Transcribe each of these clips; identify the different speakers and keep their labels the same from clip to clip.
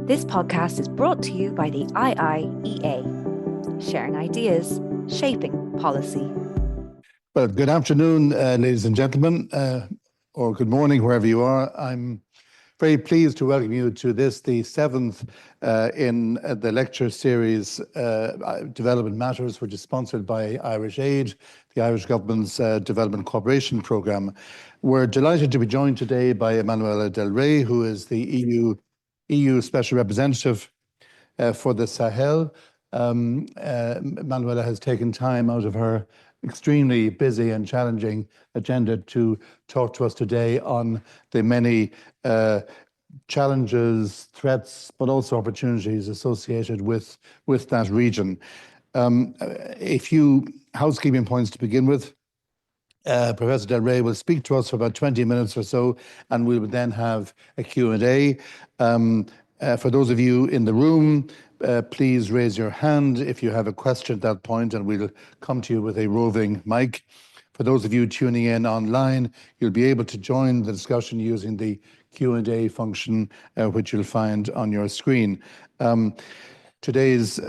Speaker 1: This podcast is brought to you by the IIEA, sharing ideas, shaping policy.
Speaker 2: Well, good afternoon, ladies and gentlemen, or good morning, wherever you are. I'm very pleased to welcome you to this, the seventh in the lecture series, Development Matters, which is sponsored by Irish Aid, the Irish government's development cooperation programme. We're delighted to be joined today by Emanuela Del Re, who is the EU Special Representative for the Sahel. Emanuela has taken time out of her extremely busy and challenging agenda to talk to us today on the many challenges, threats, but also opportunities associated with that region. A few housekeeping points to begin with. Professor Del Re will speak to us for about 20 minutes or so, and we will then have a Q&A. For those of you in the room, please raise your hand if you have a question at that point, and we'll come to you with a roving mic. For those of you tuning in online, you'll be able to join the discussion using the Q&A function, which you'll find on your screen. Today's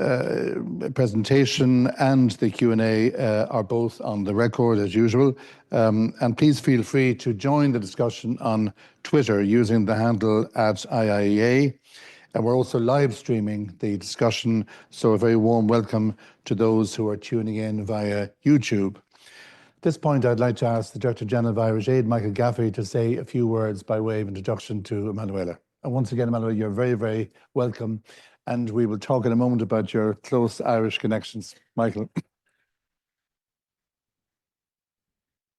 Speaker 2: presentation and the Q&A are both on the record as usual. And please feel free to join the discussion on Twitter using the handle @IIEA. And we're also live streaming the discussion, so a very warm welcome to those who are tuning in via YouTube. At this point, I'd like to ask the Director General of Irish Aid, Michael Gaffey, to say a few words by way of introduction to Emanuela. And once again, Emanuela, you're very, very welcome. And we will talk in a moment about your close Irish connections. Michael.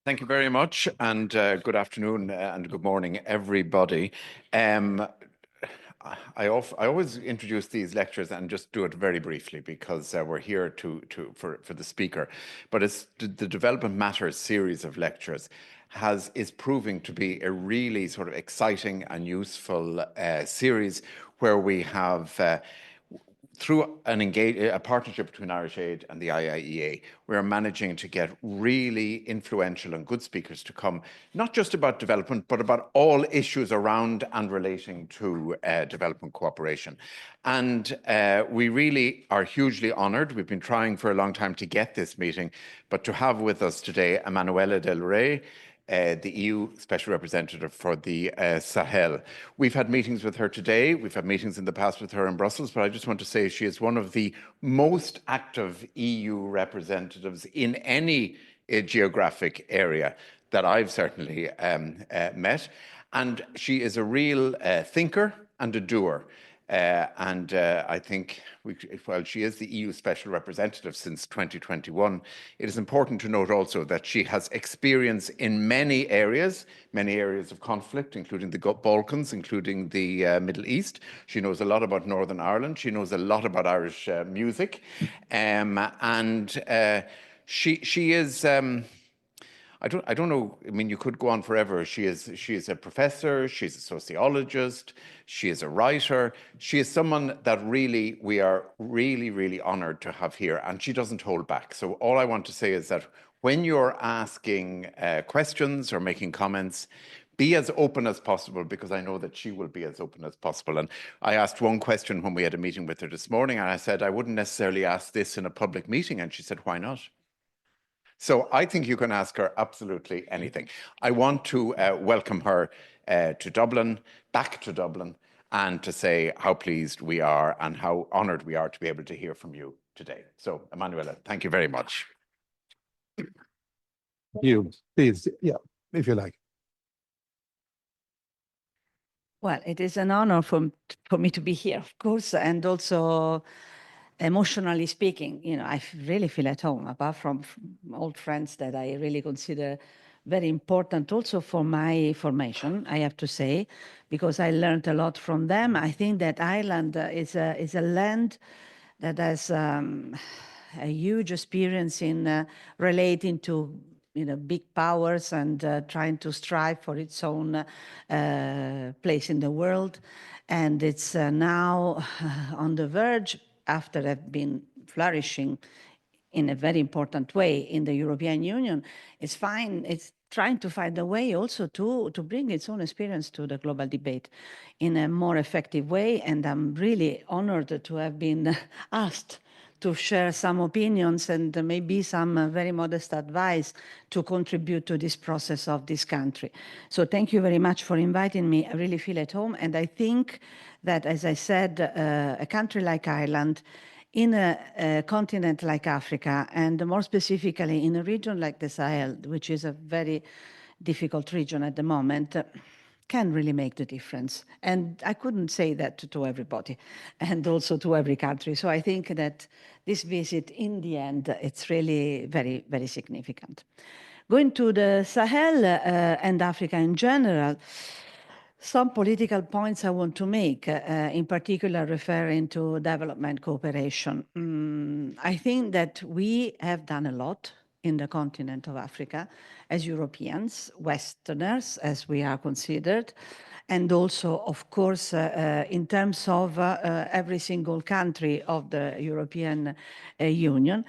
Speaker 3: Thank you very much, and good afternoon and good morning, everybody. I always introduce these lectures and just do it very briefly because we're here for the speaker. But it's the Development Matters series of lectures is proving to be a really sort of exciting and useful series where we have through a partnership between Irish Aid and the IIEA, we're managing to get really influential and good speakers to come, not just about development, but about all issues around and relating to development cooperation. And we really are hugely honored. We've been trying for a long time to get this meeting, but to have with us today Emanuela Del Re, the EU Special Representative for the Sahel. We've had meetings with her today. We've had meetings in the past with her in Brussels, but I just want to say she is one of the most active EU representatives in any geographic area that I've certainly met. And she is a real thinker and a doer. I think, while she is the EU Special Representative since 2021, it is important to note also that she has experience in many areas of conflict, including the Balkans, including the Middle East. She knows a lot about Northern Ireland. She knows a lot about Irish music. She is... I don't know. I mean, you could go on forever. She is a professor. She's a sociologist. She is a writer. She is someone that really we are really honored to have here, and she doesn't hold back. So all I want to say is that when you're asking questions or making comments, be as open as possible, because I know that she will be as open as possible. And I asked one question when we had a meeting with her this morning, and I said I wouldn't necessarily ask this in a public meeting, and she said, "Why not?" So I think you can ask her absolutely anything. I want to welcome her to Dublin, back to Dublin, and to say how pleased we are and how honoured we are to be able to hear from you today. So, Emanuela, thank you very much.
Speaker 2: You, please, yeah, if you like.
Speaker 4: Well, it is an honor for me to be here, of course, and also emotionally speaking, I really feel at home, apart from old friends that I really consider very important also for my formation, I have to say, because I learned a lot from them. I think that Ireland is a land that has a huge experience in relating to big powers and trying to strive for its own place in the world. And it's now on the verge, after have been flourishing in a very important way in the European Union. It's trying to find a way also to bring its own experience to the global debate in a more effective way. And I'm really honored to have been asked to share some opinions and maybe some very modest advice to contribute to this process of this country. So thank you very much for inviting me. I really feel at home. And I think that, as I said, a country like Ireland, in a continent like Africa, and more specifically in a region like the Sahel, which is a very difficult region at the moment, can really make the difference. And I couldn't say that to everybody and also to every country. So I think that this visit, in the end, it's really very, very significant. Going to the Sahel and Africa in general, some political points I want to make, in particular referring to development cooperation. I think that we have done a lot in the continent of Africa as Europeans, Westerners, as we are considered, and also, of course, in terms of every single country of the European Union.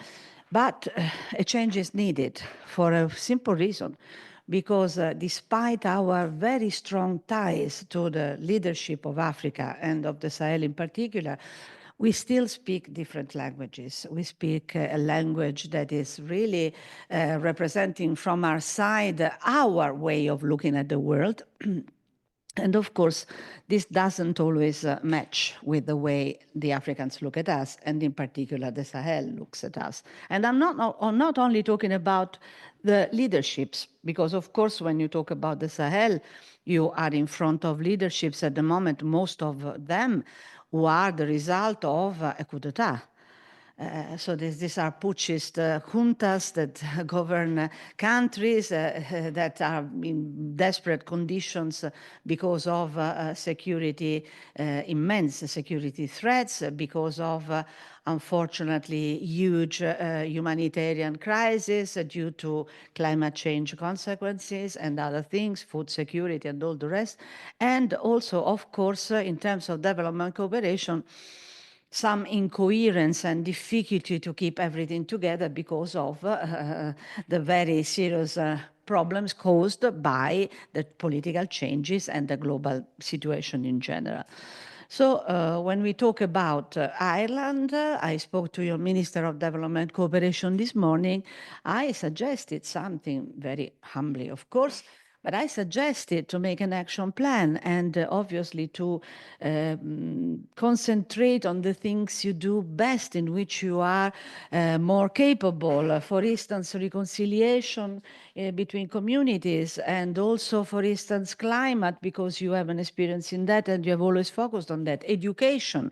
Speaker 4: But a change is needed for a simple reason, because despite our very strong ties to the leadership of Africa and of the Sahel in particular, we still speak different languages. We speak a language that is really representing from our side our way of looking at the world. And of course, this doesn't always match with the way the Africans look at us, and in particular, the Sahel looks at us. And I'm not only talking about the leaderships, because of course, when you talk about the Sahel, you are in front of leaderships at the moment, most of them who are the result of a coup d'etat. So these are putschist juntas that govern countries that are in desperate conditions because of security, immense security threats, because of unfortunately huge humanitarian crisis due to climate change consequences and other things, food security and all the rest. And also, of course, in terms of development cooperation, some incoherence and difficulty to keep everything together because of the very serious problems caused by the political changes and the global situation in general. So when we talk about Ireland, I spoke to your Minister of Development Cooperation this morning. I suggested something very humbly, of course, but I suggested to make an action plan and obviously to concentrate on the things you do best, in which you are more capable. For instance, reconciliation between communities, and also, for instance, climate, because you have an experience in that and you have always focused on that. Education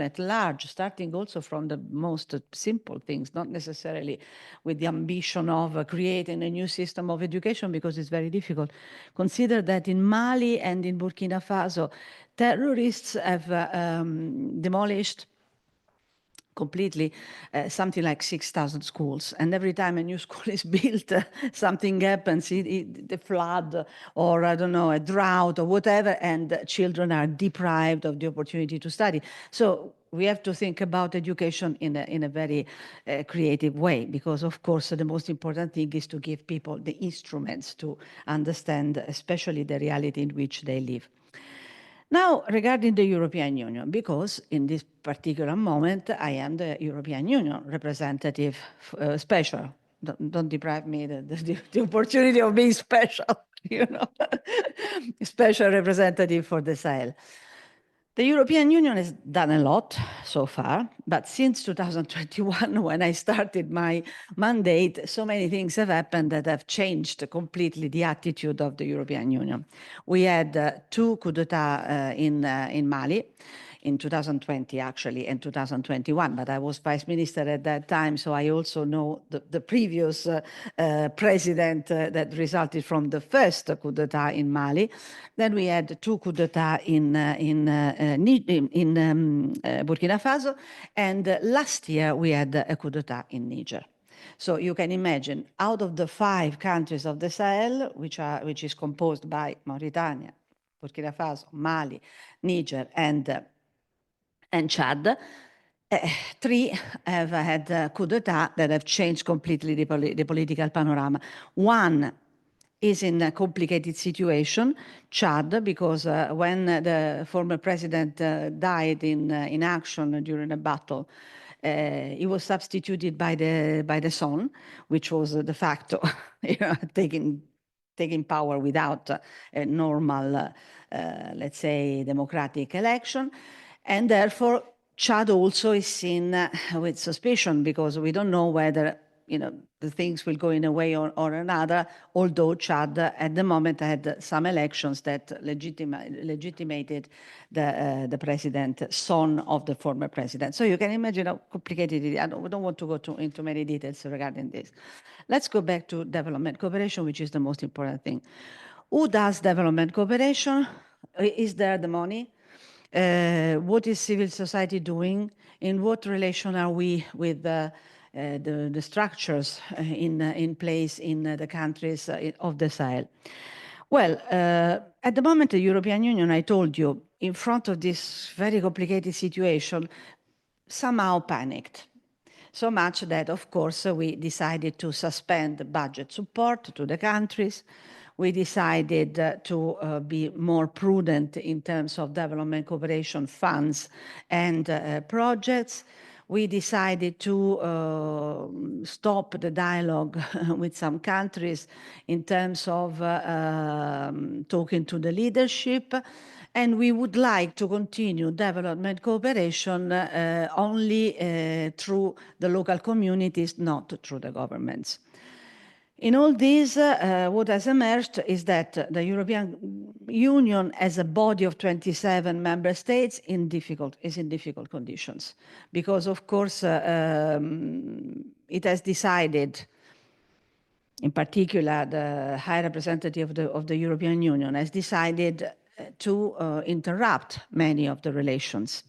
Speaker 4: at large, starting also from the most simple things, not necessarily with the ambition of creating a new system of education, because it's very difficult. Consider that in Mali and in Burkina Faso, terrorists have demolished completely something like 6,000 schools. And every time a new school is built, something happens, the flood, or I don't know, a drought or whatever, and children are deprived of the opportunity to study. So we have to think about education in a very creative way, because of course the most important thing is to give people the instruments to understand, especially the reality in which they live. Now, regarding the European Union, because in this particular moment, I am the European Union representative, special. Don't deprive me the opportunity of being special, special representative for the Sahel. The European Union has done a lot so far, but since 2021, when I started my mandate, so many things have happened that have changed completely the attitude of the European Union. We had 2 coups d'etat in Mali, in 2020 actually, and 2021, but I was vice minister at that time, so I also know the previous president that resulted from the first coup d'etat in Mali. Then we had 2 coups d'etat in Burkina Faso, and last year we had a coup d'etat in Niger. So you can imagine, out of the 5 countries of the Sahel, which is composed by Mauritania, Burkina Faso, Mali, Niger, and Chad, 3 have had coup d'etat that have changed completely the political panorama. 1 is in a complicated situation. Chad, because when the former president died in action during a battle, he was substituted by the son, which was de facto taking power without a normal, let's say, democratic election. And therefore, Chad also is seen with suspicion, because we don't know whether the things will go in a way or another, although Chad at the moment had some elections that legitimated the president, son of the former president. So you can imagine how complicated it is. We don't want to go into many details regarding this. Let's go back to development cooperation, which is the most important thing. Who does development cooperation? Is there the money? What is civil society doing? In what relation are we with the structures in place in the countries of the Sahel? Well, at the moment, the European Union, I told you, in front of this very complicated situation, somehow panicked. So much that, of course, we decided to suspend budget support to the countries. We decided to be more prudent in terms of development cooperation funds and projects. We decided to stop the dialogue with some countries in terms of talking to the leadership. And we would like to continue development cooperation only through the local communities, not through the governments. In all this, what has emerged is that the European Union, as a body of 27 member states, is in difficult conditions, because, of course, it has decided, in particular, the High Representative of the European Union has decided to interrupt many of the relations.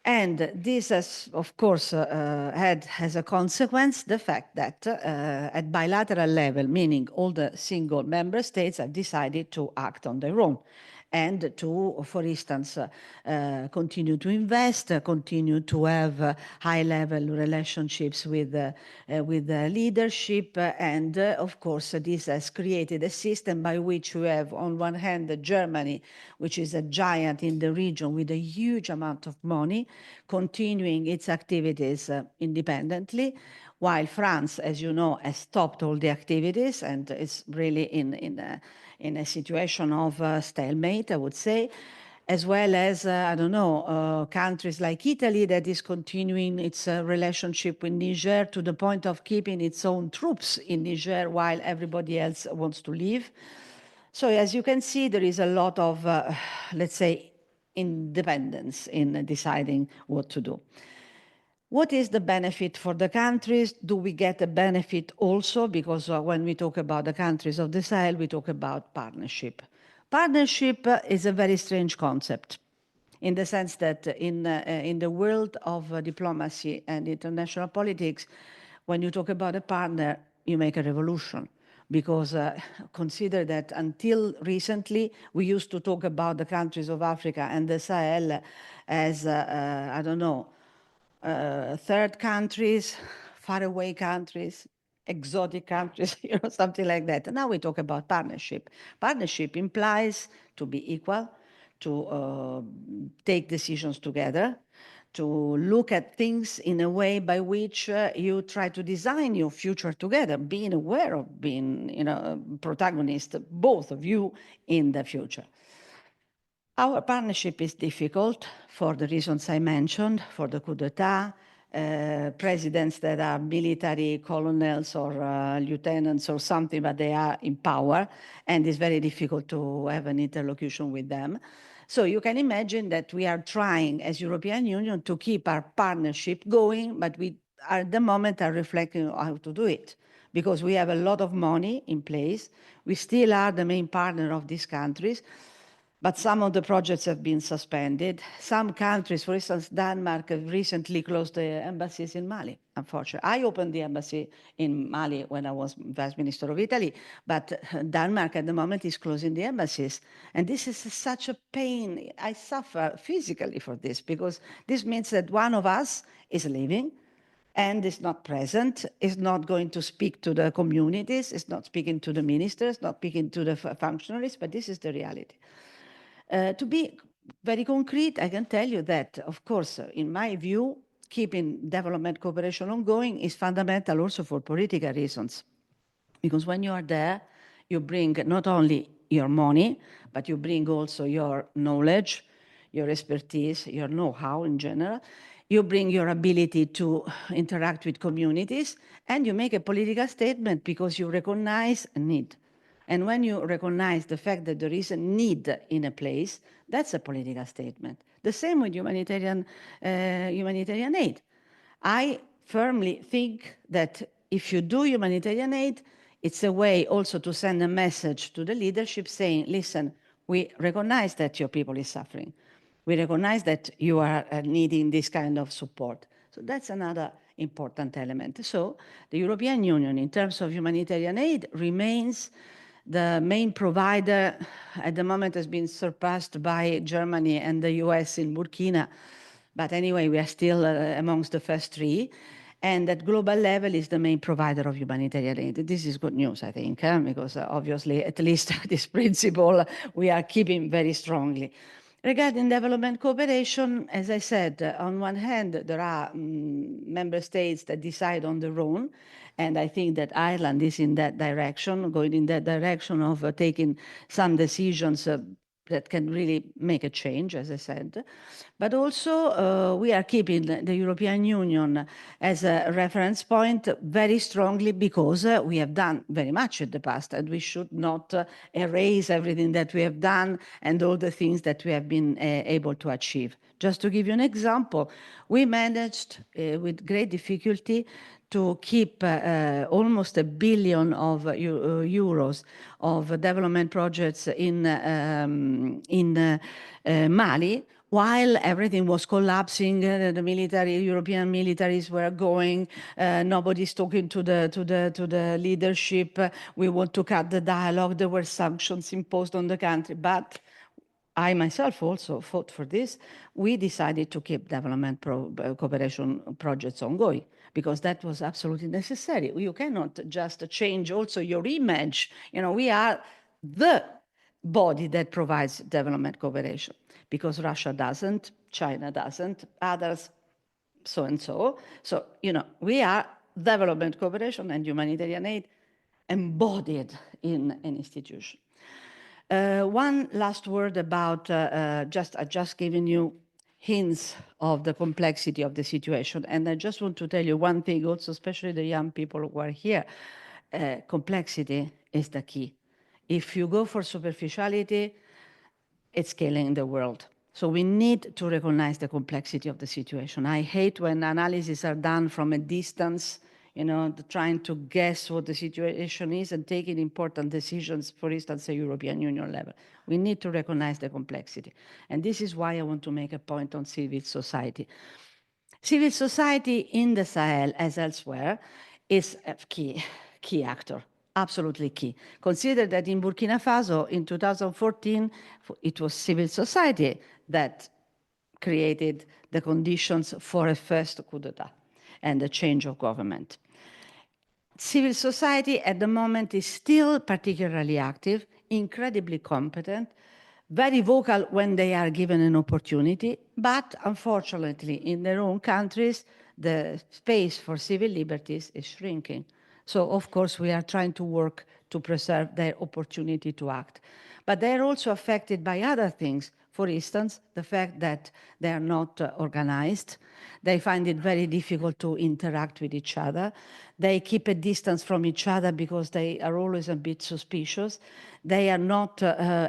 Speaker 4: And this has, of course, had as a consequence the fact that at bilateral level, meaning all the single member states have decided to act on their own and to, for instance, continue to invest, continue to have high-level relationships with the leadership. And, of course, this has created a system by which we have, on one hand, Germany, which is a giant in the region with a huge amount of money, continuing its activities independently, while France, as you know, has stopped all the activities and is really in a situation of stalemate, I would say, as well as, I don't know, countries like Italy that is continuing its relationship with Niger to the point of keeping its own troops in Niger while everybody else wants to leave. So as you can see, there is a lot of, let's say, independence in deciding what to do. What is the benefit for the countries? Do we get a benefit also? Because when we talk about the countries of the Sahel, we talk about partnership. Partnership is a very strange concept in the sense that in the world of diplomacy and international politics, when you talk about a partner, you make a revolution. Because consider that until recently, we used to talk about the countries of Africa and the Sahel as, I don't know, third countries, faraway countries, exotic countries, something like that. And now we talk about partnership. Partnership implies to be equal, to take decisions together, to look at things in a way by which you try to design your future together, being aware of being, protagonist, both of you, in the future. Our partnership is difficult for the reasons I mentioned, for the coup d'etat, presidents that are military colonels or lieutenants or something, but they are in power, and it's very difficult to have an interlocution with them. So you can imagine that we are trying as European Union to keep our partnership going, but we at the moment are reflecting on how to do it, because we have a lot of money in place. We still are the main partner of these countries, but some of the projects have been suspended. Some countries, for instance, Denmark, have recently closed the embassies in Mali, unfortunately. I opened the embassy in Mali when I was Vice Minister of Italy, but Denmark at the moment is closing the embassies. And this is such a pain. I suffer physically for this, because this means that one of us is leaving, and is not present, is not going to speak to the communities, is not speaking to the ministers, not speaking to the functionaries, but this is the reality. To be very concrete, I can tell you that, of course, in my view, keeping development cooperation ongoing is fundamental also for political reasons. Because when you are there, you bring not only your money, but you bring also your knowledge, your expertise, your know-how in general. You bring your ability to interact with communities, and you make a political statement because you recognize a need. And when you recognize the fact that there is a need in a place, that's a political statement. The same with humanitarian aid. I firmly think that if you do humanitarian aid, it's a way also to send a message to the leadership saying, listen, we recognize that your people is suffering. We recognize that you are needing this kind of support. So that's another important element. So the European Union, in terms of humanitarian aid, remains the main provider. At the moment has been surpassed by Germany and the US in Burkina. But anyway, we are still amongst the first three. And at global level is the main provider of humanitarian aid. This is good news, I think, because obviously, at least this principle we are keeping very strongly. Regarding development cooperation, as I said, on one hand, there are member states that decide on their own. And I think that Ireland is in that direction, going in that direction of taking some decisions that can really make a change, as I said. But also, we are keeping the European Union as a reference point very strongly because we have done very much in the past, and we should not erase everything that we have done and all the things that we have been able to achieve. Just to give you an example, we managed with great difficulty to keep almost €1 billion of euros of development projects in Mali, while everything was collapsing. The European militaries were going. Nobody's talking to the leadership. We want to cut the dialogue. There were sanctions imposed on the country, but I myself also fought for this. We decided to keep development cooperation projects ongoing because that was absolutely necessary. You cannot just change also your image. You know, we are the body that provides development cooperation because Russia doesn't, China doesn't, others so and so. So, you know, we are development cooperation and humanitarian aid embodied in an institution. One last word about just giving you hints of the complexity of the situation. And I just want to tell you one thing also, especially the young people who are here. Complexity is the key. If you go for superficiality, it's killing the world. So we need to recognize the complexity of the situation. I hate when analyses are done from a distance, you know, trying to guess what the situation is and taking important decisions, for instance, at European Union level. We need to recognize the complexity. And this is why I want to make a point on civil society. Civil society in the Sahel, as elsewhere, is a key actor, absolutely key. Consider that in Burkina Faso in 2014, it was civil society that created the conditions for a first coup d'etat and a change of government. Civil society at the moment is still particularly active, incredibly competent, very vocal when they are given an opportunity, but unfortunately in their own countries, the space for civil liberties is shrinking. So of course we are trying to work to preserve their opportunity to act. But they are also affected by other things. For instance, the fact that they are not organized. They find it very difficult to interact with each other. They keep a distance from each other because they are always a bit suspicious. They are not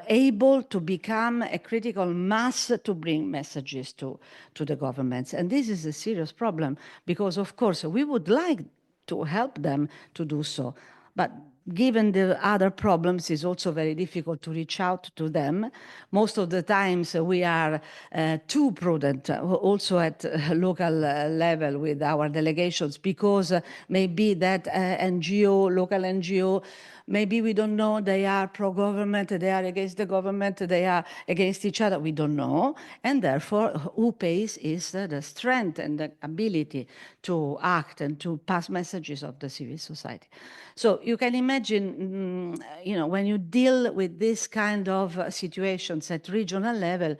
Speaker 4: able to become a critical mass to bring messages to the governments. And this is a serious problem because, of course, we would like to help them to do so. But given the other problems, it's also very difficult to reach out to them. Most of the times we are too prudent, also at local level with our delegations, because maybe that NGO, local NGO, Maybe we don't know they are pro-government, they are against the government, they are against each other. We don't know. And therefore, who pays is the strength and the ability to act and to pass messages of the civil society. So you can imagine, when you deal with this kind of situations at regional level,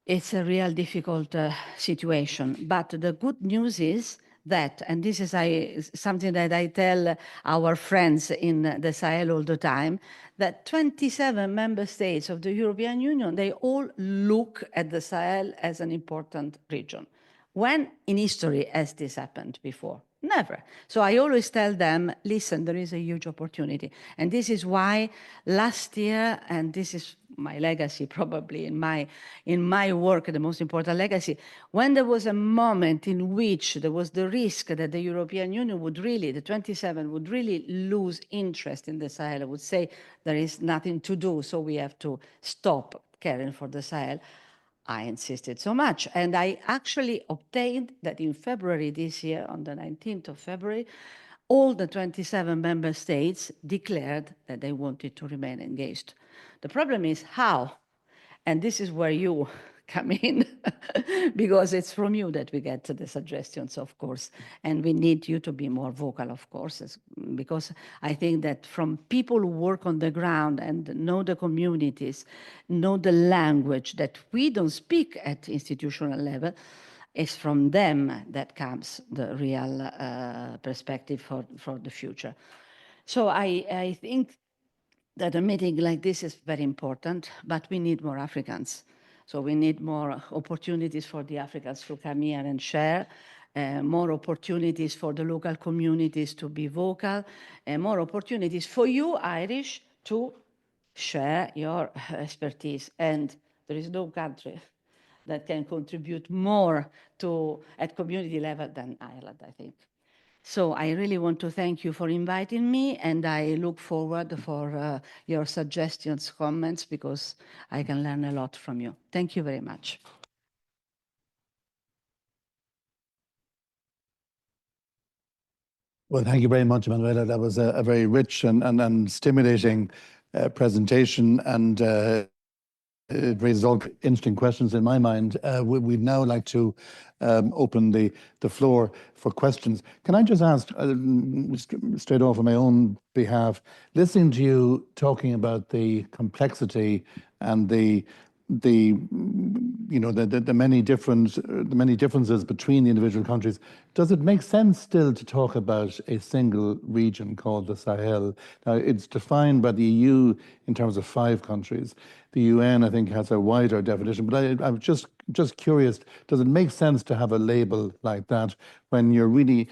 Speaker 4: it's a real difficult situation. But the good news is that, and this is something that I tell our friends in the Sahel all the time, that 27 member states of the European Union, they all look at the Sahel as an important region. When in history has this happened before? Never. So I always tell them, listen, there is a huge opportunity. And this is why last year, and this is my legacy probably in my work, the most important legacy, when there was a moment in which there was the risk that the European Union would really, the 27 would really lose interest in the Sahel, would say there is nothing to do, so we have to stop caring for the Sahel. I insisted so much. And I actually obtained that in February this year, on the 19th of February, all the 27 member states declared that they wanted to remain engaged. The problem is how, and this is where you come in, because it's from you that we get the suggestions, of course, and we need you to be more vocal, of course, because I think that from people who work on the ground and know the communities, know the language that we don't speak at institutional level, it's from them that comes the real perspective for the future. So I think that a meeting like this is very important, but we need more Africans. So we need more opportunities for the Africans to come here and share, more opportunities for the local communities to be vocal, and more opportunities for you, Irish, to share your expertise. And there is no country that can contribute more at community level than Ireland, I think. So I really want to thank you for inviting me, and I look forward for your suggestions, comments, because I can learn a lot from you. Thank you very much.
Speaker 2: Well, thank you very much, Emanuela. That was a very rich and stimulating presentation, and it raises all interesting questions in my mind. We'd now like to open the floor for questions. Can I just ask, straight off on my own behalf, listening to you talking about the complexity and the many differences between the individual countries, does it make sense still to talk about a single region called the Sahel? Now, it's defined by the EU in terms of 5 countries. The UN, I think, has a wider definition, but I'm just curious, does it make sense to have a label like that when you're really,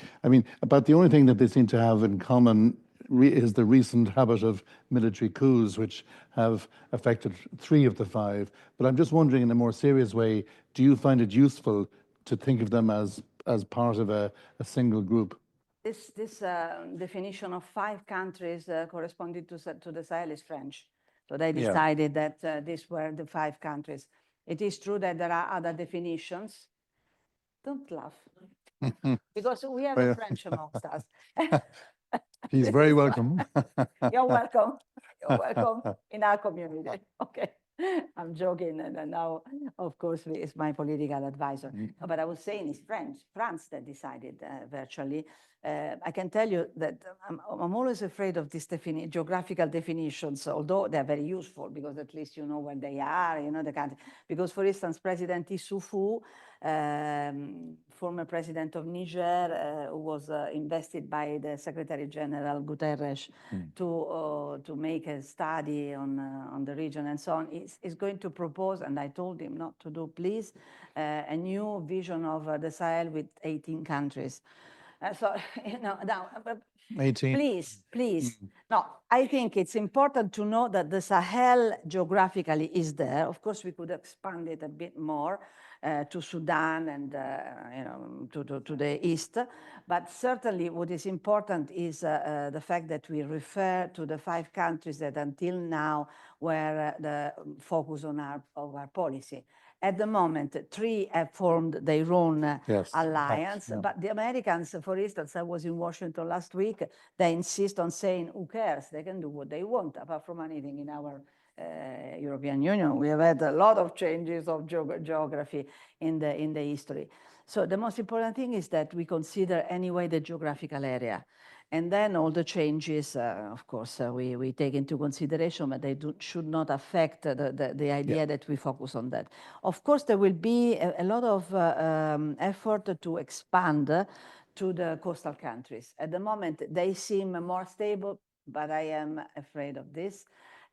Speaker 2: about the only thing that they seem to have in common is the recent habit of military coups, which have affected 3 of the 5. But I'm just wondering, in a more serious way, do you find it useful to think of them as part of a single group?
Speaker 4: This definition of 5 countries corresponding to the Sahel is French. So they decided that these were the 5 countries. It is true that there are other definitions. Don't laugh, because we have a French amongst us.
Speaker 2: He's very welcome.
Speaker 4: You're welcome. You're welcome in our community. Okay. I'm joking. And now, of course, it's my political advisor. But I was saying it's France that decided virtually. I can tell you that I'm always afraid of these geographical definitions, although they're very useful because at least you know where they are, you know the country. Because, for instance, President Issoufou, former president of Niger, who was invested by the Secretary General Guterres to make a study on the region and so on, is going to propose, and I told him not to do, please, a new vision of the Sahel with 18 countries. So, now,
Speaker 2: 18.
Speaker 4: Please. No, I think it's important to know that the Sahel geographically is there. Of course, we could expand it a bit more to Sudan and to the east. But certainly what is important is the fact that we refer to the 5 countries that until now were the focus of our policy. At the moment, 3 have formed their own
Speaker 2: Yes,
Speaker 4: alliance,
Speaker 2: yeah.
Speaker 4: but the Americans, for instance, I was in Washington last week, they insist on saying, who cares? They can do what they want, apart from anything in our European Union. We have had a lot of changes of geography in the history. So the most important thing is that we consider anyway the geographical area. And then all the changes, of course, we take into consideration, but they should not affect the idea that we focus on that. Of course, there will be a lot of effort to expand to the coastal countries. At the moment, they seem more stable, but I am afraid of this.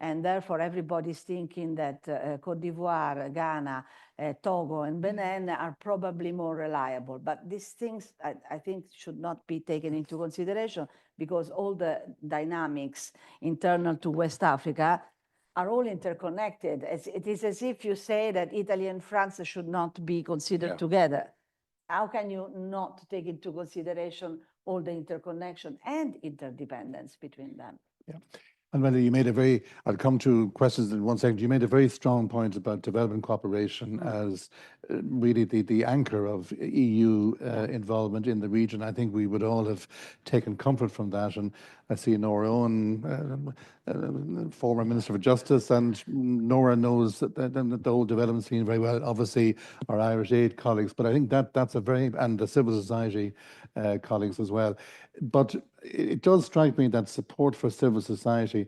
Speaker 4: And therefore, everybody's thinking that Côte d'Ivoire, Ghana, Togo, and Benin are probably more reliable. But these things, I think, should not be taken into consideration because all the dynamics internal to West Africa are all interconnected. It is as if you say that Italy and France should not be considered together. How can you not take into consideration all the interconnection and interdependence between them?
Speaker 2: Yeah. And Wendy, you made a very, I'll come to questions in 1 second. You made a very strong point about development cooperation as really the anchor of EU involvement in the region. I think we would all have taken comfort from that. And I see Nora Owen, former Minister for Justice, and Nora knows the whole development scene very well. Obviously, our Irish Aid colleagues, but I think that's a very, and the civil society colleagues as well. But it does strike me that support for civil society,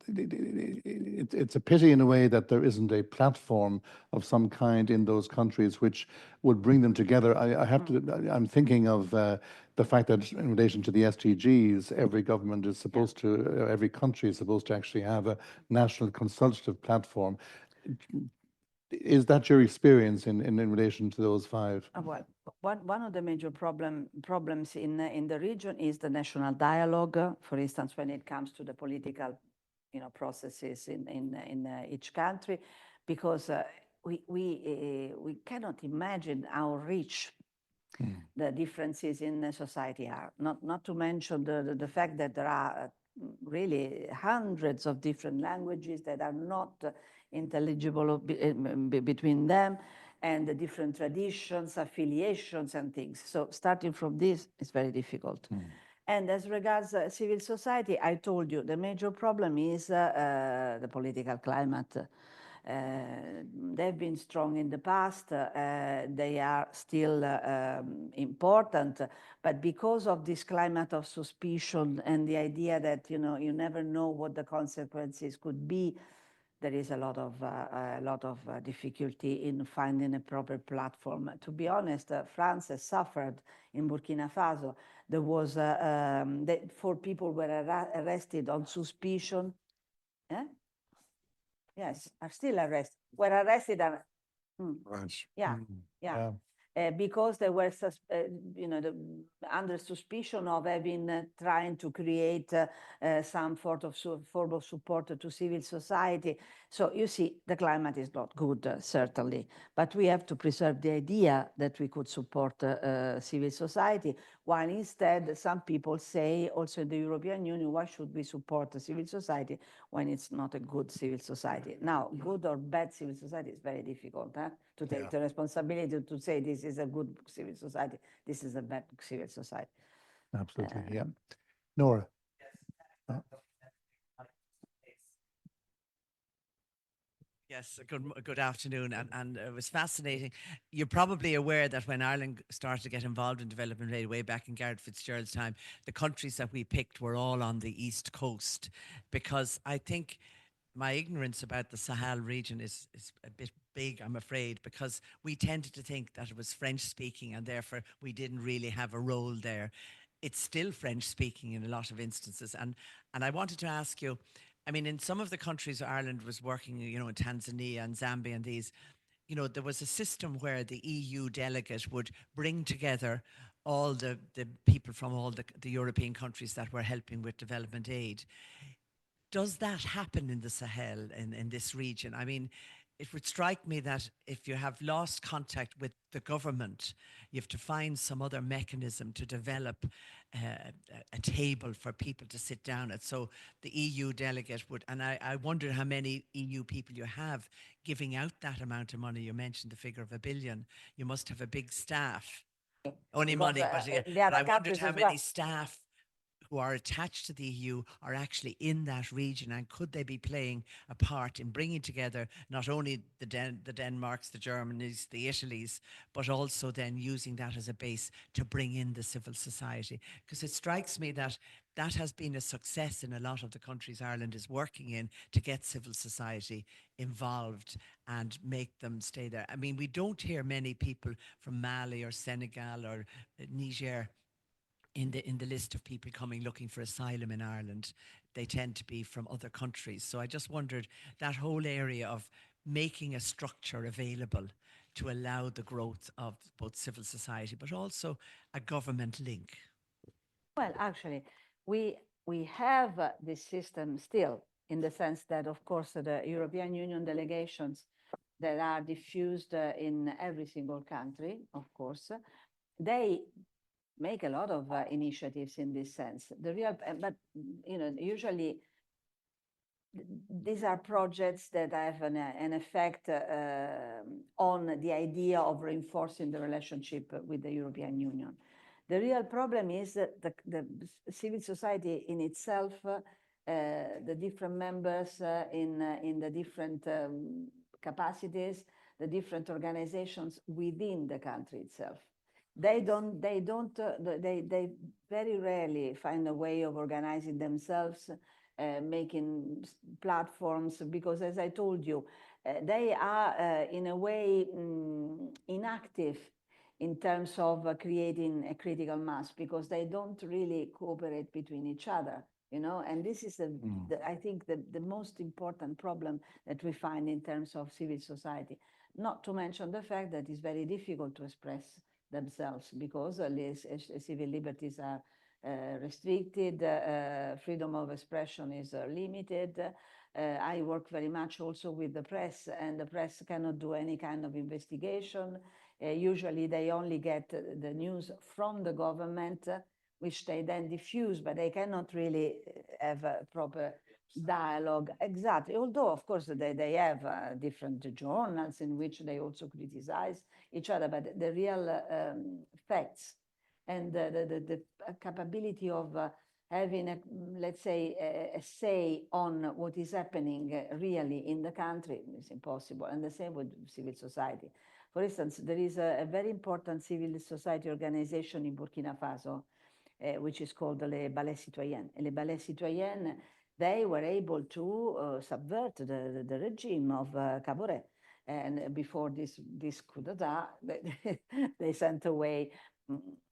Speaker 2: it's a pity in a way that there isn't a platform of some kind in those countries which would bring them together. I'm thinking of the fact that in relation to the SDGs, every government is supposed to, every country is supposed to actually have a national consultative platform. Is that your experience in relation to those 5?
Speaker 4: Well, one of the major problems in the region is the national dialogue. For instance, when it comes to the political, processes in each country, because we cannot imagine how rich the differences in the society are. Not to mention the fact that there are really hundreds of different languages that are not intelligible between them, and the different traditions, affiliations, and things. So starting from this is very difficult. And as regards civil society, I told you the major problem is the political climate. They've been strong in the past. They are still important, but because of this climate of suspicion and the idea that you never know what the consequences could be, there is a lot of difficulty in finding a proper platform. To be honest, France has suffered in Burkina Faso. There was 4 people were arrested on suspicion. Yes, are still arrested. Were arrested. Because they were, under suspicion of having trying to create some form of support to civil society. So you see, the climate is not good, certainly, but we have to preserve the idea that we could support civil society, while instead some people say, also in the European Union, why should we support civil society when it's not a good civil society? Now, good or bad civil society is very difficult to take the responsibility to say this is a good civil society, this is a bad civil society.
Speaker 2: Absolutely, yeah. Nora.
Speaker 5: Yes, good afternoon, and it was fascinating. You're probably aware that when Ireland started to get involved in development aid way back in Garrett Fitzgerald's time, the countries that we picked were all on the East Coast, because I think my ignorance about the Sahel region is a bit big, I'm afraid, because we tended to think that it was French speaking and therefore we didn't really have a role there. It's still French speaking in a lot of instances, and I wanted to ask you, I mean, in some of the countries Ireland was working, in Tanzania and Zambia and these, there was a system where the EU delegate would bring together all the people from all the European countries that were helping with development aid. Does that happen in the Sahel, in this region? I mean, it would strike me that if you have lost contact with the government, you have to find some other mechanism to develop a table for people to sit down at. So the EU delegate would, and I wonder how many EU people you have giving out that amount of money. You mentioned the figure of 1 billion. You must have a big staff. Only
Speaker 4: Because,
Speaker 5: money, but,
Speaker 4: in the
Speaker 5: but
Speaker 4: other
Speaker 5: I wondered
Speaker 4: countries
Speaker 5: how
Speaker 4: as
Speaker 5: many
Speaker 4: well.
Speaker 5: staff who are attached to the EU are actually in that region, and could they be playing a part in bringing together not only the Denmarks, the Germanys, the Italys, but also then using that as a base to bring in the civil society? Because it strikes me that that has been a success in a lot of the countries Ireland is working in, to get civil society involved and make them stay there. I mean, we don't hear many people from Mali or Senegal or Niger in the list of people coming looking for asylum in Ireland. They tend to be from other countries. So I just wondered, that whole area of making a structure available to allow the growth of both civil society, but also a government link.
Speaker 4: Well, actually, we have this system still, in the sense that, of course, the European Union delegations that are diffused in every single country, of course, they make a lot of initiatives in this sense. The real, but usually these are projects that have an effect on the idea of reinforcing the relationship with the European Union. The real problem is that the civil society in itself, the different members in the different capacities, the different organizations within the country itself. They very rarely find a way of organizing themselves, making platforms, because, as I told you, they are in a way inactive in terms of creating a critical mass, because they don't really cooperate between each other, and this is I think the most important problem that we find in terms of civil society, not to mention the fact that it's very difficult to express themselves, because civil liberties are restricted, freedom of expression is limited. I work very much also with the press, and the press cannot do any kind of investigation. Usually they only get the news from the government, which they then diffuse, but they cannot really have a proper dialogue. Exactly. Although, of course, they have different journals in which they also criticize each other, but the real facts and the capability of having, let's say, a say on what is happening really in the country is impossible. And the same with civil society. For instance, there is a very important civil society organization in Burkina Faso, which is called Les Ballets Citoyens. And Les Ballets Citoyens, they were able to subvert the regime of Caboret. And before this coup d'etat, they sent away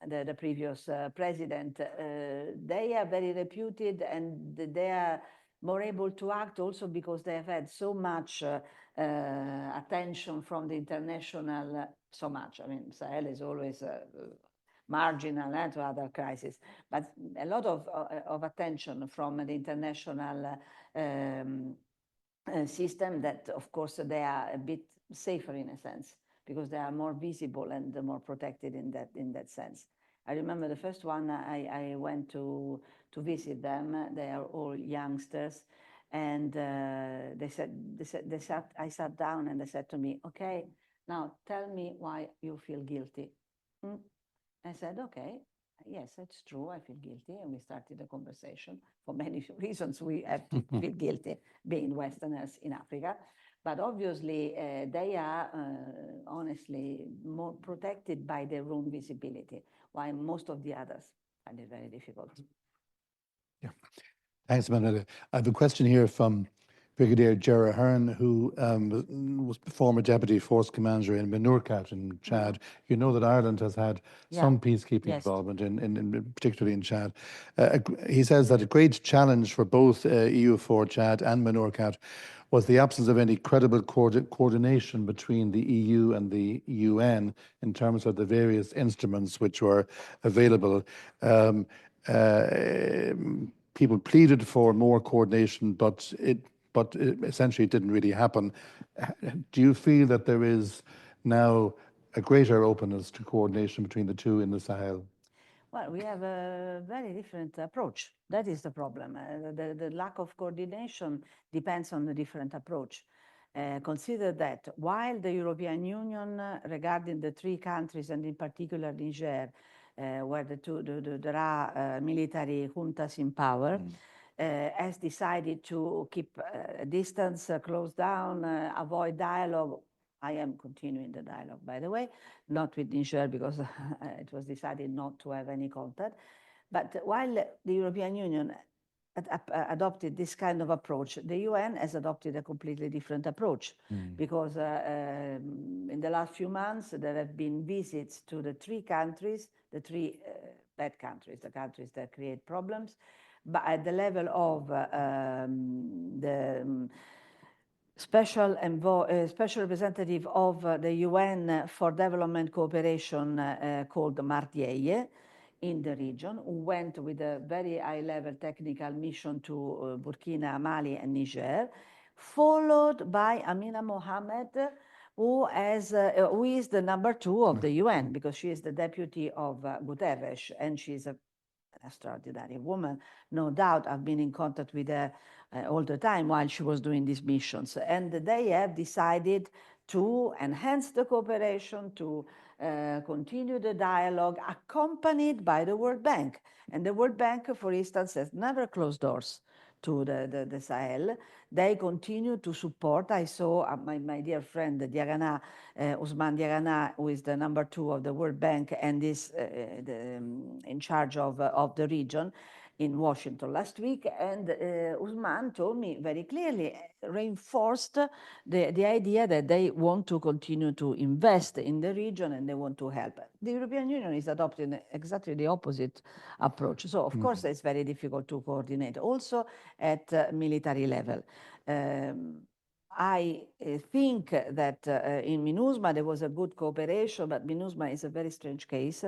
Speaker 4: the previous president. They are very reputed, and they are more able to act also because they have had so much attention from the international, so much. I mean, Sahel is always marginal to other crises, but a lot of attention from the international system, that, of course, they are a bit safer in a sense, because they are more visible and more protected in that sense. I remember the first one I went to visit them. They are all youngsters, and I sat down, and they said to me, "Okay, now tell me why you feel guilty." I said, "Okay, yes, it's true, I feel guilty." And we started a conversation. For many reasons, we have to feel guilty being Westerners in Africa. But obviously, they are honestly more protected by their own visibility, while most of the others find it very difficult.
Speaker 2: Yeah, thanks, Emanuela. I have a question here from Brigadier Gerard Hearn, who was former deputy force commander in Minurcat in Chad. You know that Ireland has had some peacekeeping involvement, in particularly in Chad. He says that a great challenge for both EU4 Chad and Minurcat was the absence of any credible coordination between the EU and the UN in terms of the various instruments which were available. People pleaded for more coordination, but but essentially it didn't really happen. Do you feel that there is now a greater openness to coordination between the two in the Sahel?
Speaker 4: Well, we have a very different approach. That is the problem. The lack of coordination depends on the different approach. Consider that while the European Union, regarding the three countries, and in particular Niger, where there are military juntas in power, has decided to keep a distance, close down, avoid dialogue. I am continuing the dialogue, by the way, not with Niger because it was decided not to have any contact. But while the European Union adopted this kind of approach, the UN has adopted a completely different approach because in the last few months there have been visits to the three countries, the three bad countries, the countries that create problems, but at the level of the special representative of the UN for Development Cooperation called Martieye in the region, who went with a very high-level technical mission to Burkina, Mali, and Niger, followed by Amina Mohamed, who is the number 2 of the UN, because she is the deputy of Guterres, and she's an extraordinary woman, no doubt. I've been in contact with her all the time while she was doing these missions. And they have decided to enhance the cooperation, to continue the dialogue, accompanied by the World Bank. And the World Bank, for instance, has never closed doors to the Sahel. They continue to support. I saw my dear friend Diagana, Ousmane Diagana, who is the number 2 of the World Bank and is in charge of the region, in Washington last week, and Ousmane told me very clearly, reinforced the idea that they want to continue to invest in the region and they want to help. The European Union is adopting exactly the opposite approach. So, of course, it's very difficult to coordinate, also at military level. I think that in MINUSMA there was a good cooperation, but MINUSMA is a very strange case.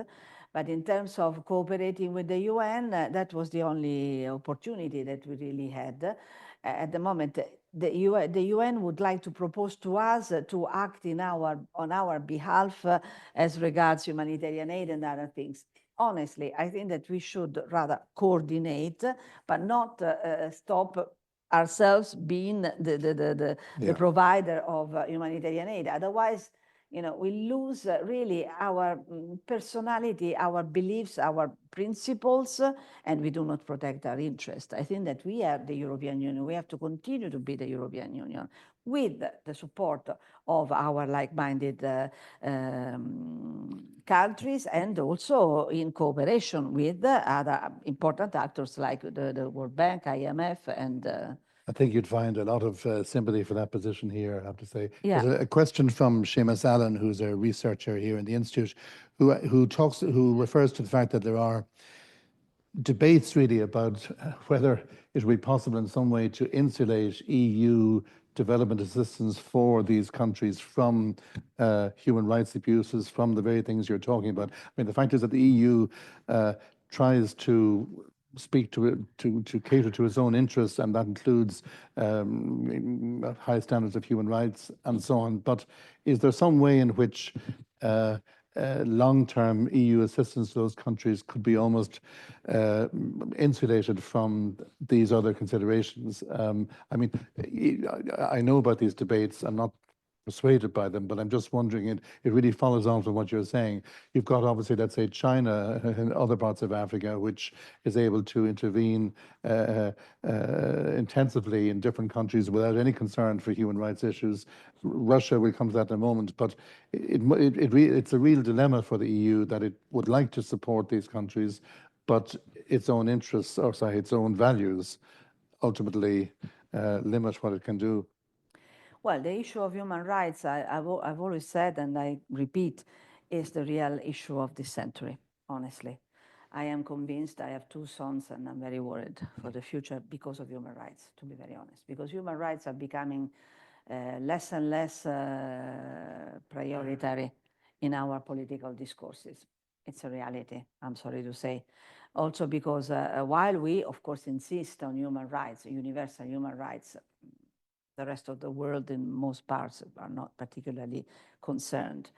Speaker 4: But in terms of cooperating with the UN, that was the only opportunity that we really had. At the moment, the UN would like to propose to us to act on our behalf as regards humanitarian aid and other things. Honestly, I think that we should rather coordinate, but not stop ourselves being the provider of humanitarian aid. Otherwise, we lose really our personality, our beliefs, our principles, and we do not protect our interests. I think that we are the European Union. We have to continue to be the European Union with the support of our like-minded countries, and also in cooperation with other important actors like the World Bank, IMF, and
Speaker 2: I think you'd find a lot of sympathy for that position here, I have to say.
Speaker 4: Yeah.
Speaker 2: There's a question from Seamus Allen, who's a researcher here in the Institute, who refers to the fact that there are debates really about whether it would be possible in some way to insulate EU development assistance for these countries from human rights abuses, from the very things you're talking about. I mean, the fact is that the EU tries to speak to cater to its own interests, and that includes high standards of human rights and so on. But is there some way in which long-term EU assistance to those countries could be almost insulated from these other considerations? I mean, I know about these debates. I'm not persuaded by them, but I'm just wondering, it really follows on from what you're saying. You've got, obviously, let's say, China and other parts of Africa, which is able to intervene intensively in different countries without any concern for human rights issues. Russia, will come to that in a moment, but it's a real dilemma for the EU that it would like to support these countries, but its own interests, or sorry, its own values, ultimately limit what it can do.
Speaker 4: Well, the issue of human rights, I've always said, and I repeat, is the real issue of this century, honestly. I am convinced. I have 2 sons, and I'm very worried for the future because of human rights, to be very honest, because human rights are becoming less and less prioritary in our political discourses. It's a reality, I'm sorry to say. Also because while we, of course, insist on human rights, universal human rights, the rest of the world in most parts are not particularly concerned.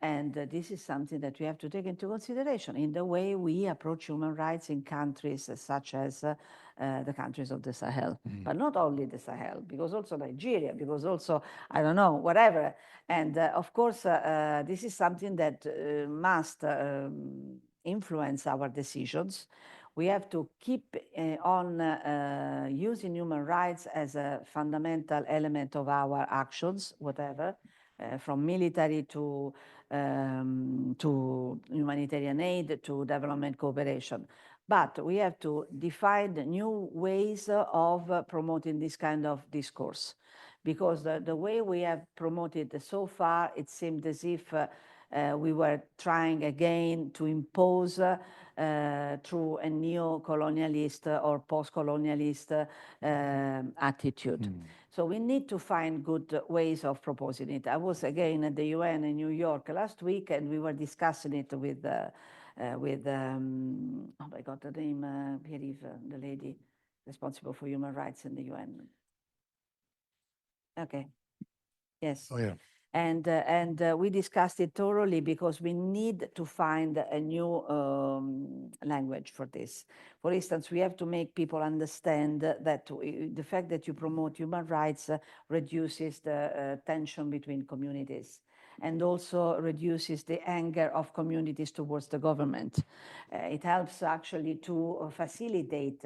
Speaker 4: And this is something that we have to take into consideration in the way we approach human rights in countries such as the countries of the Sahel, but not only the Sahel, because also Nigeria, because also, I don't know, whatever. And of course, this is something that must influence our decisions. We have to keep on using human rights as a fundamental element of our actions, whatever, from military to humanitarian aid to development cooperation. But we have to define new ways of promoting this kind of discourse, because the way we have promoted so far, it seemed as if we were trying again to impose through a neo-colonialist or post-colonialist attitude. So we need to find good ways of proposing it. I was again at the UN in New York last week, and we were discussing it with oh my God, the name, the lady responsible for human rights in the UN. Okay, yes.
Speaker 2: Oh, yeah.
Speaker 4: And we discussed it thoroughly because we need to find a new language for this. For instance, we have to make people understand that the fact that you promote human rights reduces the tension between communities, and also reduces the anger of communities towards the government. It helps actually to facilitate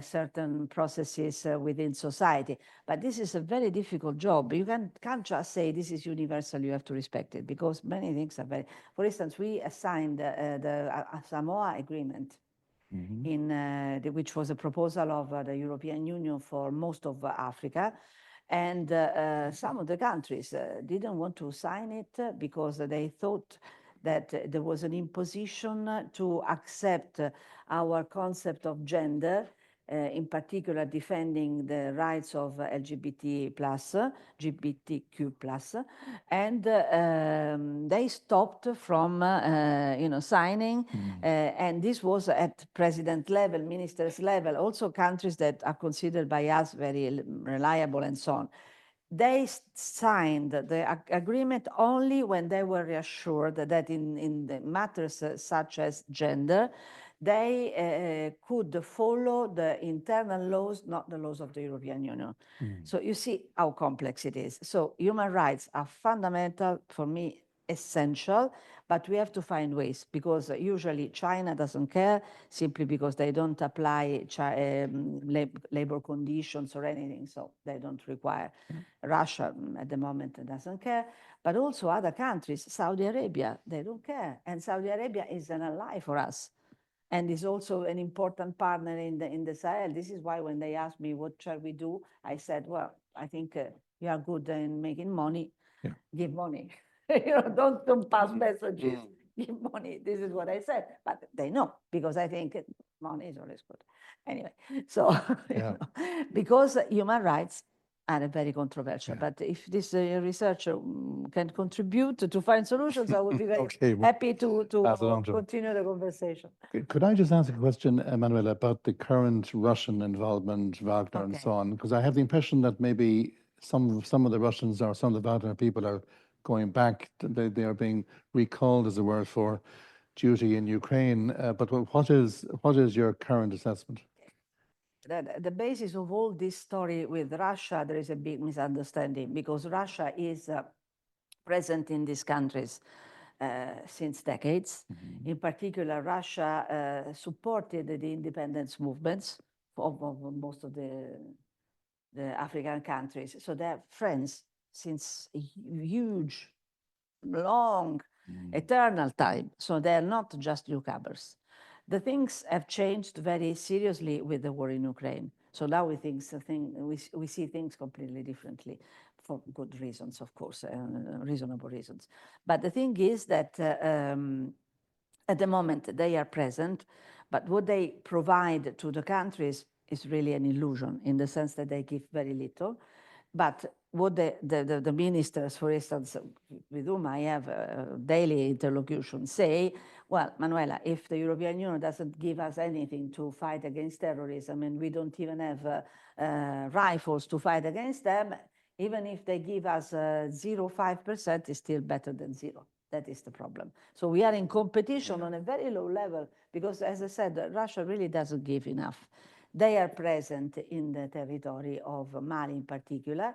Speaker 4: certain processes within society. But this is a very difficult job. You can't just say this is universal, you have to respect it, because many things are very... For instance, we assigned the Samoa Agreement, which was a proposal of the European Union for most of Africa. And some of the countries didn't want to sign it because they thought that there was an imposition to accept our concept of gender, in particular defending the rights of LGBTQ+, and they stopped from signing, and this was at president level, ministers level, also countries that are considered by us very reliable and so on. They signed the agreement only when they were reassured that in the matters such as gender, they could follow the internal laws, not the laws of the European Union. So you see how complex it is. So human rights are fundamental, for me, essential, but we have to find ways, because usually China doesn't care, simply because they don't apply labor conditions or anything, so they don't require. Russia at the moment doesn't care, but also other countries, Saudi Arabia, they don't care. And Saudi Arabia is an ally for us, and is also an important partner in the Sahel. This is why when they asked me, what shall we do? I said, well, I think you are good in making money, give money. Don't pass messages, give money. This is what I said, but they know, because I think money is always good. Anyway, so, because human rights are very controversial, but if this researcher can contribute to find solutions, I would be very happy to continue the conversation.
Speaker 2: Could I just ask a question, Emanuela, about the current Russian involvement, Wagner and so on? Because I have the impression that maybe some of the Russians or some of the Wagner people are going back, they are being recalled, as it were, for duty in Ukraine. But what is your current assessment?
Speaker 4: The basis of all this story with Russia, there is a big misunderstanding, because Russia is present in these countries since decades. In particular, Russia supported the independence movements of most of the African countries. So they're friends since a huge, long, eternal time. So they're not just newcomers. The things have changed very seriously with the war in Ukraine. So now we see things completely differently, for good reasons, of course, reasonable reasons. But the thing is that at the moment they are present, but what they provide to the countries is really an illusion, in the sense that they give very little. But what the ministers, for instance, with whom I have daily interlocution, say, well, Manuela, if the European Union doesn't give us anything to fight against terrorism, and we don't even have rifles to fight against them, even if they give us 0.5%, it's still better than zero. That is the problem. So we are in competition on a very low level because, as I said, Russia really doesn't give enough. They are present in the territory of Mali in particular.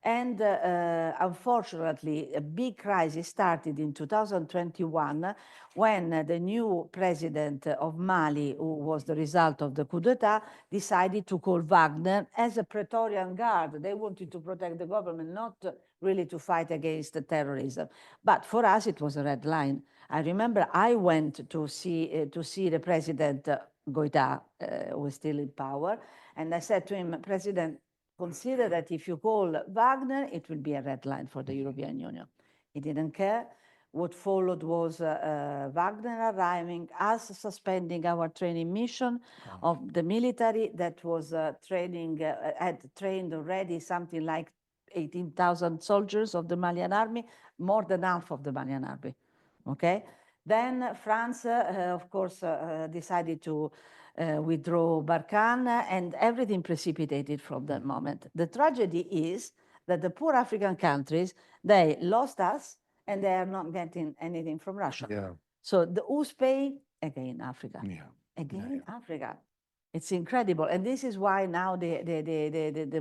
Speaker 4: And unfortunately, a big crisis started in 2021 when the new president of Mali, who was the result of the coup d'etat, decided to call Wagner as a Praetorian Guard. They wanted to protect the government, not really to fight against the terrorism. But for us, it was a red line. I remember I went to see the president, Goita, who was still in power, and I said to him, President, consider that if you call Wagner, it will be a red line for the European Union. He didn't care. What followed was Wagner arriving, us suspending our training mission of the military that was had trained already something like 18,000 soldiers of the Malian army, more than half of the Malian army, okay? Then France, of course, decided to withdraw Barkhane, and everything precipitated from that moment. The tragedy is that the poor African countries, they lost us and they are not getting anything from Russia.
Speaker 2: Yeah.
Speaker 4: So who's paying? Again, Africa.
Speaker 2: Yeah.
Speaker 4: Again, Africa. It's incredible. And this is why now the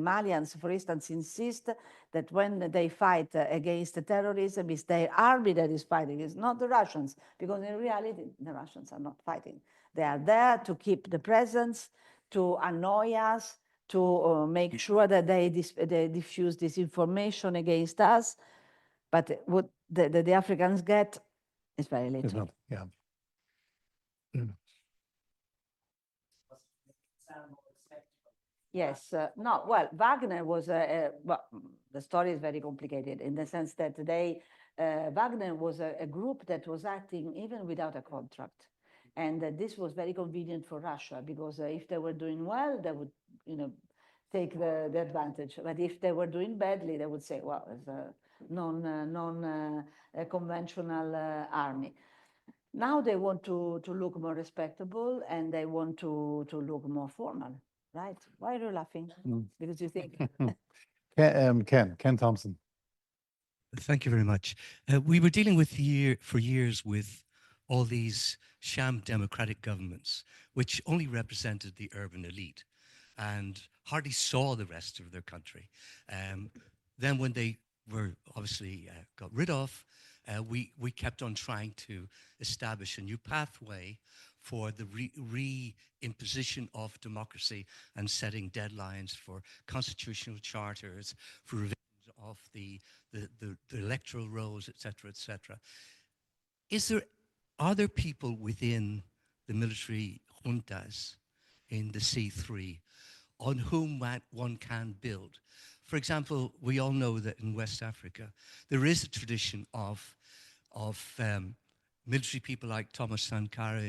Speaker 4: Malians, for instance, insist that when they fight against terrorism, it's their army that is fighting. It's not the Russians, because in reality, the Russians are not fighting. They are there to keep the presence, to annoy us, to make sure that they diffuse disinformation against us. But what the Africans get is very little.
Speaker 2: It's not, yeah.
Speaker 4: Yes, no, well, Wagner was, well, the story is very complicated in the sense that Wagner was a group that was acting even without a contract. And this was very convenient for Russia because if they were doing well, they would, take the advantage. But if they were doing badly, they would say, well, it's a non-conventional army. Now they want to look more respectable and they want to look more formal, right? Why are you laughing? Because you think.
Speaker 2: Ken Thompson.
Speaker 6: Thank you very much. We were dealing with for years with all these sham democratic governments, which only represented the urban elite and hardly saw the rest of their country. Then when they were obviously got rid of, we kept on trying to establish a new pathway for the re-imposition of democracy and setting deadlines for constitutional charters, for revisions of the electoral rolls, et cetera, et cetera. Are there people within the military juntas in the C3 on whom one can build? For example, we all know that in West Africa, there is a tradition of military people like Thomas Sankara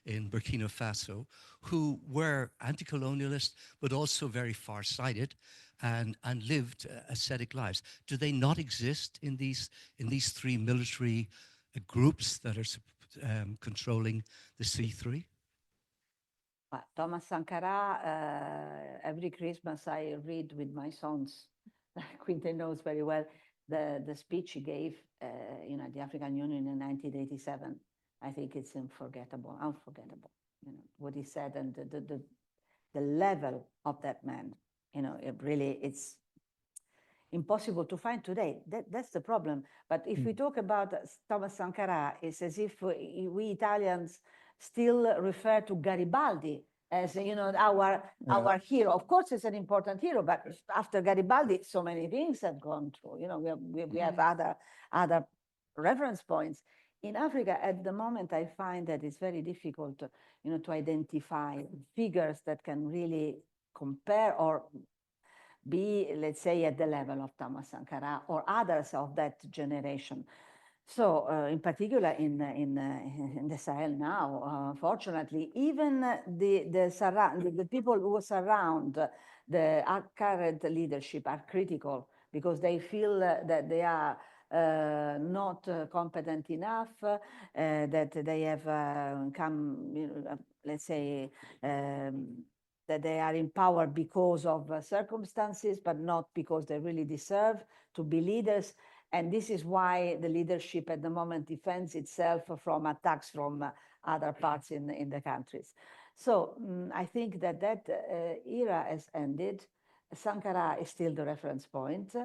Speaker 6: in Burkina Faso, who were anti-colonialist, but also very far-sighted and lived ascetic lives. Do they not exist in these three military groups that are controlling the C3?
Speaker 4: Thomas Sankara, every Christmas I read with my sons. Quinten knows very well the speech he gave at the African Union in 1987. I think it's unforgettable. What he said and the level of that man. It's impossible to find today. That's the problem. But if we talk about Thomas Sankara, it's as if we Italians still refer to Garibaldi as our hero. Of course, it's an important hero, but after Garibaldi, so many things have gone through. We have other reference points. In Africa, at the moment, I find that it's very difficult, to identify figures that can really compare or be, let's say, at the level of Thomas Sankara or others of that generation. So, in particular, in the Sahel now, fortunately, even the people who surround the current leadership are critical because they feel that they are not competent enough, that they have come, let's say, that they are in power because of circumstances, but not because they really deserve to be leaders. And this is why the leadership at the moment defends itself from attacks from other parts in the countries. So I think that era has ended. Sankara is still the reference point.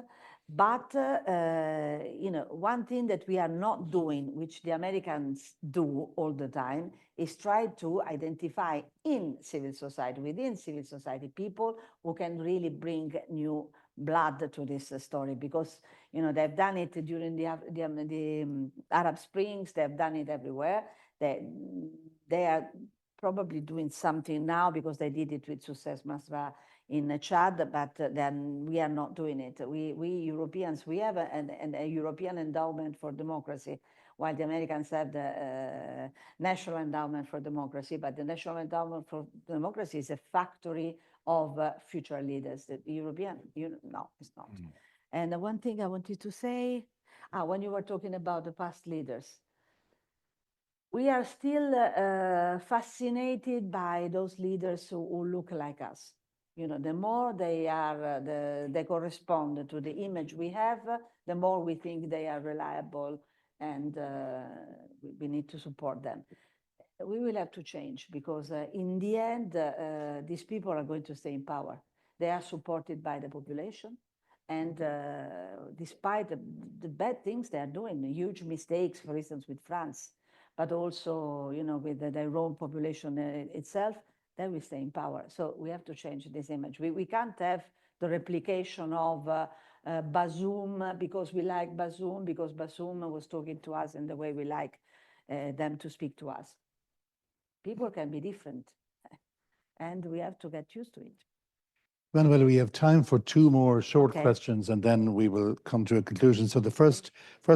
Speaker 4: But one thing that we are not doing, which the Americans do all the time, is try to identify in civil society, within civil society, people who can really bring new blood to this story, because they've done it during the Arab Springs, they've done it everywhere. They are probably doing something now because they did it with Success Masra in Chad, but then we are not doing it. We Europeans, we have a European endowment for democracy, while the Americans have the National Endowment for Democracy, but the National Endowment for Democracy is a factory of future leaders. The European, no, it's not. And one thing I wanted to say, when you were talking about the past leaders, we are still fascinated by those leaders who look like us. The more they are, they correspond to the image we have, the more we think they are reliable, and we need to support them. We will have to change, because in the end, these people are going to stay in power. They are supported by the population. And despite the bad things they are doing, the huge mistakes, for instance, with France, but also, with their own population itself, they will stay in power. So we have to change this image. We can't have the replication of Bazoum because we like Bazoum, because Bazoum was talking to us in the way we like them to speak to us. People can be different, and we have to get used to it.
Speaker 2: Emanuela, we have time for two more short questions, and then we will come to a conclusion. So the first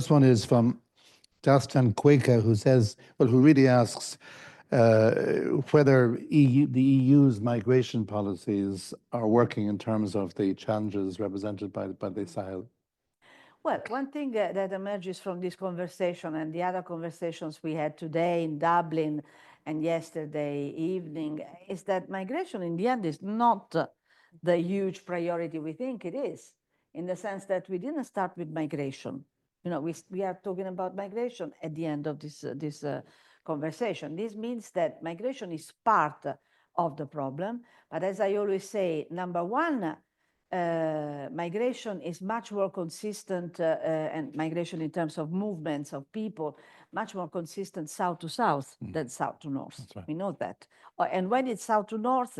Speaker 2: one is from Dastan Quaker, who really asks whether the EU's migration policies are working in terms of the challenges represented by the Sahel.
Speaker 4: Well, one thing that emerges from this conversation and the other conversations we had today in Dublin and yesterday evening is that migration in the end is not the huge priority we think it is, in the sense that we didn't start with migration. We are talking about migration at the end of this conversation. This means that migration is part of the problem. But as I always say, number one, migration is much more consistent, and migration in terms of movements of people, much more consistent south to south than south to north. Right. We know that. And when it's south to north,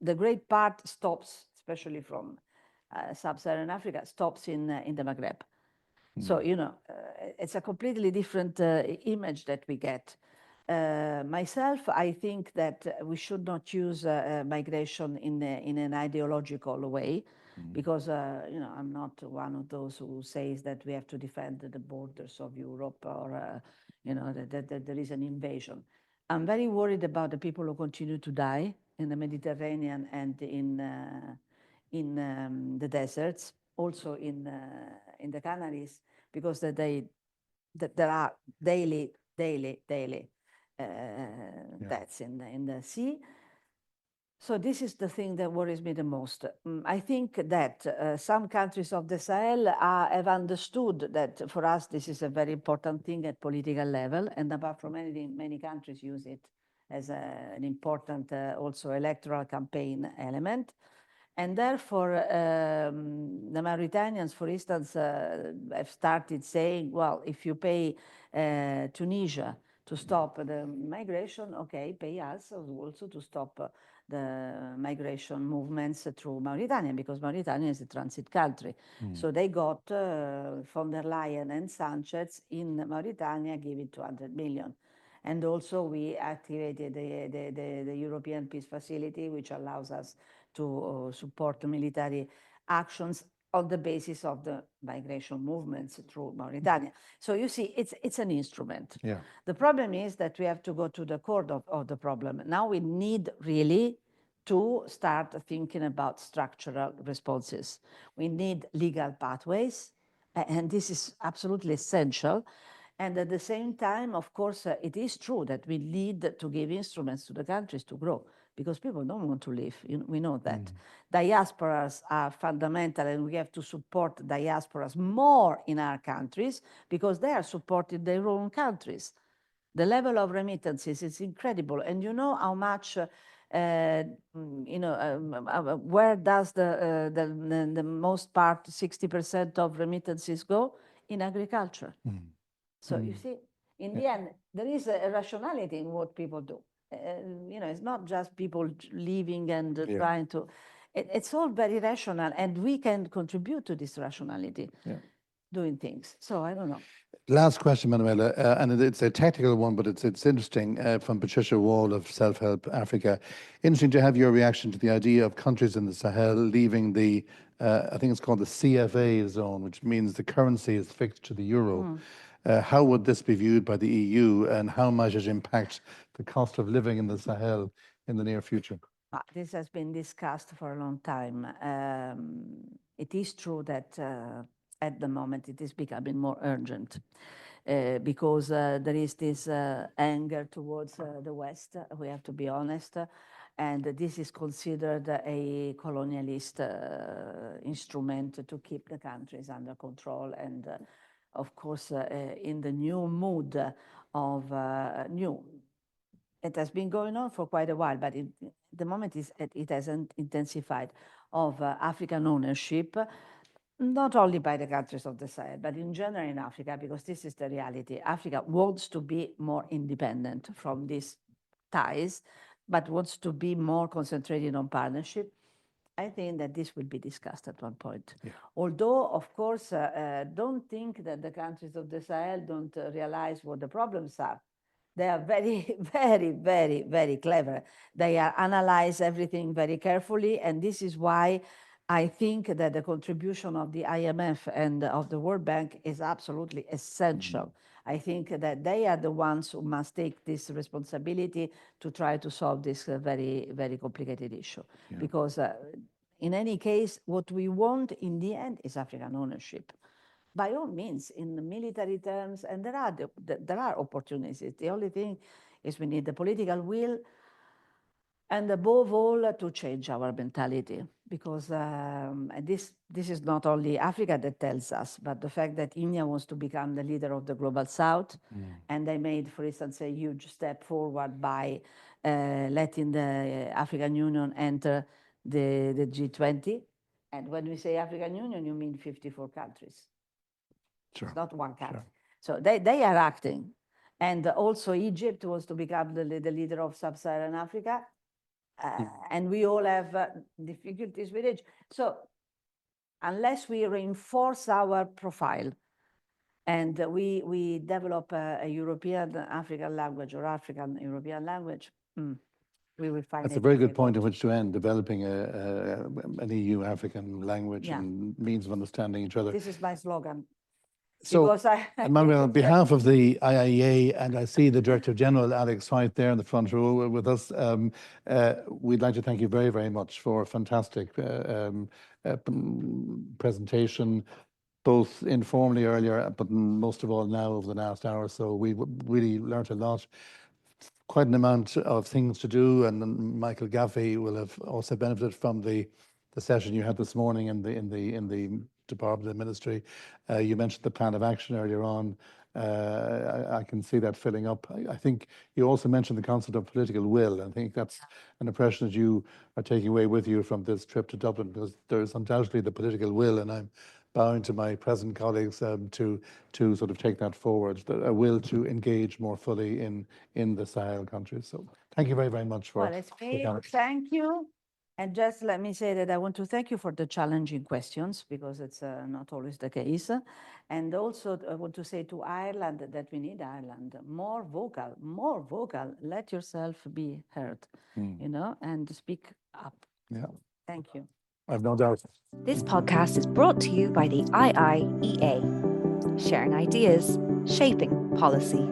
Speaker 4: the great part stops, especially from sub-Saharan Africa, stops in the Maghreb. So, it's a completely different image that we get. Myself, I think that we should not use migration in an ideological way, because I'm not one of those who says that we have to defend the borders of Europe, or that there is an invasion. I'm very worried about the people who continue to die in the Mediterranean and in the deserts, also in the Canaries, because there are daily deaths in the sea. So this is the thing that worries me the most. I think that some countries of the Sahel have understood that for us this is a very important thing at political level, and apart from anything, many countries use it as an important also electoral campaign element. And therefore, the Mauritanians, for instance, have started saying, well, if you pay Tunisia to stop the migration, okay, pay us also to stop the migration movements through Mauritania, because Mauritania is a transit country. So they got von der Leyen and Sanchez in Mauritania giving 200 million. And also we activated the European Peace Facility, which allows us to support military actions on the basis of the migration movements through Mauritania. So you see, it's an instrument. Yeah. The problem is that we have to go to the core of the problem. Now we need really to start thinking about structural responses. We need legal pathways, and this is absolutely essential. And at the same time, of course, it is true that we need to give instruments to the countries to grow, because people don't want to leave. We know that. Diasporas are fundamental, and we have to support diasporas more in our countries because they are supporting their own countries. The level of remittances is incredible. And you know how much, where does the most part, 60% of remittances go? In agriculture. So you see, in the end, there is a rationality in what people do. It's not just people leaving and trying to, it's all very rational, and we can contribute to this rationality, doing things. So I don't know.
Speaker 2: Last question, Manuela, and it's a technical one, but it's interesting, from Patricia Wall of Self-Help Africa. Interesting to have your reaction to the idea of countries in the Sahel leaving the, I think it's called the CFA zone, which means the currency is fixed to the euro. How would this be viewed by the EU, and how might it impact the cost of living in the Sahel in the near future?
Speaker 4: This has been discussed for a long time. It is true that at the moment it is becoming more urgent because there is this anger towards the West, we have to be honest, and this is considered a colonialist instrument to keep the countries under control. And of course, in the new mood of it has been going on for quite a while, but at the moment it hasn't intensified, of African ownership, not only by the countries of the Sahel, but in general in Africa, because this is the reality. Africa wants to be more independent from these ties, but wants to be more concentrated on partnership. I think that this will be discussed at one point. Although, of course, don't think that the countries of the Sahel don't realize what the problems are. They are very, very, very, very clever. They are analyze everything very carefully, and this is why I think that the contribution of the IMF and of the World Bank is absolutely essential. I think that they are the ones who must take this responsibility to try to solve this very, very complicated issue. Because in any case, what we want in the end is African ownership. By all means, in the military terms, and there are opportunities. The only thing is we need the political will, and above all, to change our mentality, because this is not only Africa that tells us, but the fact that India wants to become the leader of the global South, and they made, for instance, a huge step forward by letting the African Union enter the G20. And when we say African Union, you mean 54 countries. It's not one country. So they are acting. And also Egypt wants to become the leader of sub-Saharan Africa. And we all have difficulties with it. So unless we reinforce our profile and we develop a European African language or African European language, we will find
Speaker 2: That's a very good point on which to end, developing an EU African language and means of understanding each other.
Speaker 4: This is my slogan.
Speaker 2: So, Emanuel, on behalf of the IIEA, and I see the Director General, Alex, right there in the front row with us, we'd like to thank you very, very much for a fantastic presentation, both informally earlier, but most of all now over the last hour or so. We really learned a lot, quite an amount of things to do, and Michael Gaffey will have also benefited from the session you had this morning in the Department of the Ministry. You mentioned the plan of action earlier on. I can see that filling up. I think you also mentioned the concept of political will. I think that's an impression that you are taking away with you from this trip to Dublin, because there's undoubtedly the political will, and I'm bowing to my present colleagues to sort of take that forward, a will to engage more fully in the Sahel countries. So thank you very, very much for.
Speaker 4: Well, it's me. Thank you. And just let me say that I want to thank you for the challenging questions, because it's not always the case. And also I want to say to Ireland that we need Ireland more vocal, more vocal. Let yourself be heard, and speak up.
Speaker 2: Yeah.
Speaker 4: Thank you.
Speaker 2: I've no doubt.
Speaker 1: This podcast is brought to you by the IIEA, sharing ideas, shaping policy.